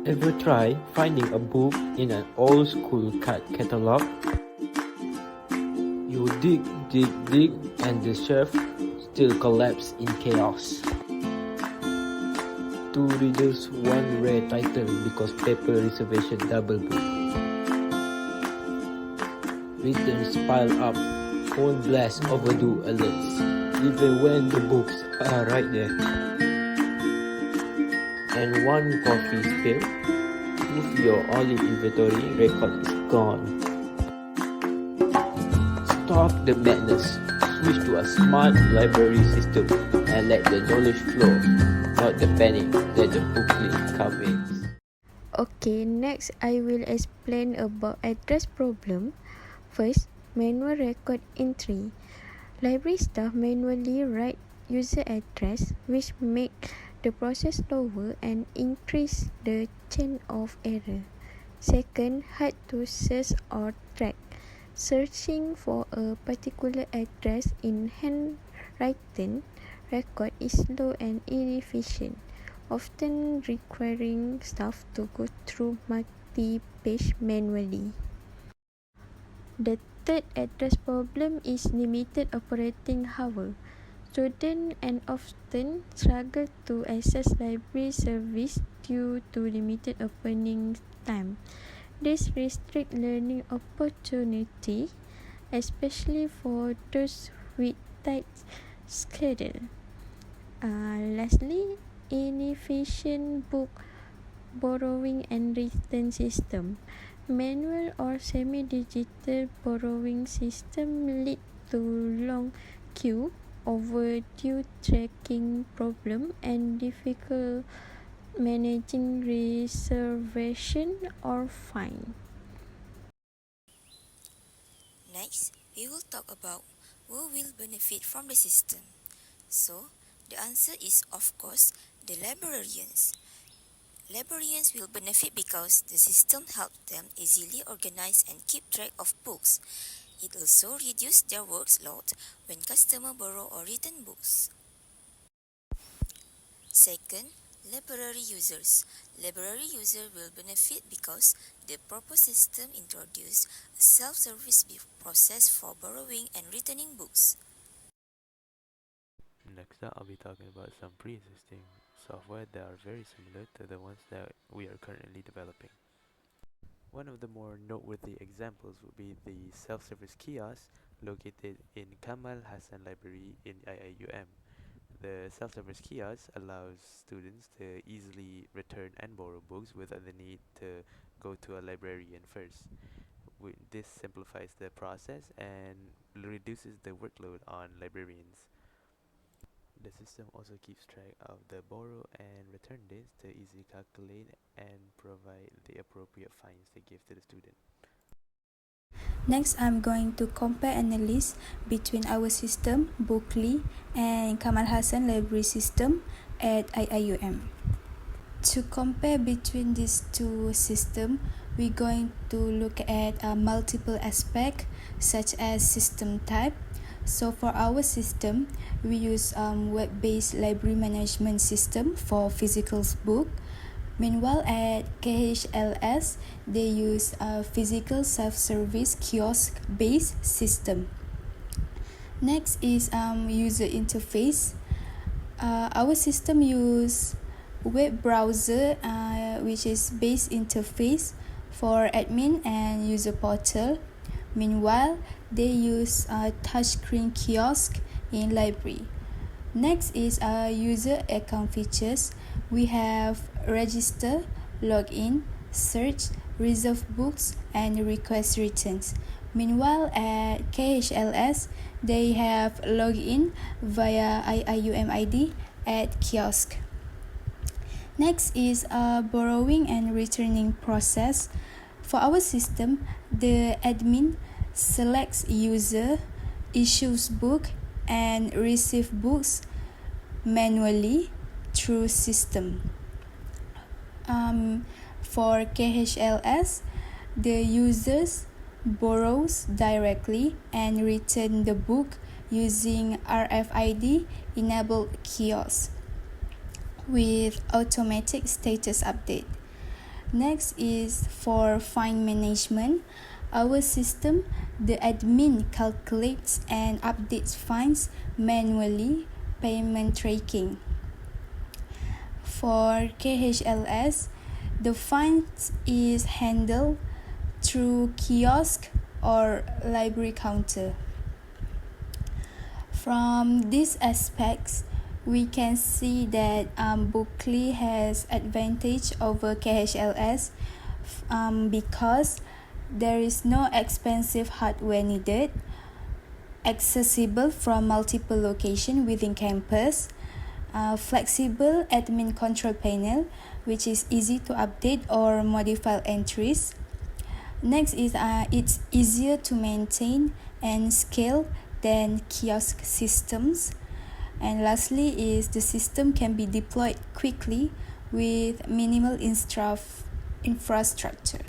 Ever try finding a book in an old school catalog? You dig, and the shelf still collapses in chaos. Two readers, one rare title because paper reservation double book. Returns pile up, phone blast overdue alerts, even when the books are right there. And one coffee spill, proof your olive inventory record is gone. Stop the madness, switch to a smart library system and let the knowledge flow, not the panic that the booklet comes. Okay, next I will explain about address problem. First, manual record entry. Library staff manually write user address, which make the process slower and increase the chance of error. Second, hard to search or track. Searching for a particular address in handwritten record is slow and inefficient, often requiring staff to go through multi-page manually. The third address problem is limited operating hour. Students and often struggle to access library service due to limited opening time. This restricts learning opportunity, especially for those with tight schedule. Lastly, inefficient book borrowing and return system. Manual or semi-digital borrowing system lead to long queue, overdue tracking problem, and difficult managing reservation or fine. Next, we will talk about who will benefit from the system. So, the answer is of course the librarians. Librarians will benefit because the system helps them easily organize and keep track of books. It also reduces their workload when customers borrow or return books. Second, library users. Library users will benefit because the proposed system introduces a self-service process for borrowing and returning books. Next up, I'll be talking about some pre-existing software that are very similar to the ones that we are currently developing. One of the more noteworthy examples would be the self-service kiosk located in Kamal Hassan Library in IIUM. The self-service kiosk allows students to easily return and borrow books without the need to go to a librarian first. This simplifies the process and reduces the workload on librarians. The system also keeps track of the borrow and return dates to easily calculate and provide the appropriate fines to give to the student. Next, I'm going to compare analysis between our system, Bookly, and Kamal Hassan Library System at IIUM. To compare between these two systems, we're going to look at multiple aspects such as system type. So for our system, we use web-based library management system for physical book. Meanwhile, at KHLS, they use a physical self-service kiosk-based system. Next is user interface. Our system use web browser, which is base interface for admin and user portal. Meanwhile, they use a touchscreen kiosk in library. Next is user account features. We have register, login, search, reserve books, and request returns. Meanwhile, at KHLS, they have login via IIUM ID at kiosk. Next is borrowing and returning process. For our system, the admin selects user, issues book, and receive books manually through system. For KHLS, the users borrows directly and return the book using RFID enabled kiosk with automatic status update. Next is for fine management. Our system, the admin calculates and updates fines manually, payment tracking. For KHLS, the fines is handled through kiosk or library counter. From these aspects, we can see that Bookly has advantage over KHLS because there is no expensive hardware needed, accessible from multiple locations within campus, flexible admin control panel, which is easy to update or modify entries. Next is it's easier to maintain and scale than kiosk systems. And lastly is the system can be deployed quickly with minimal infrastructure.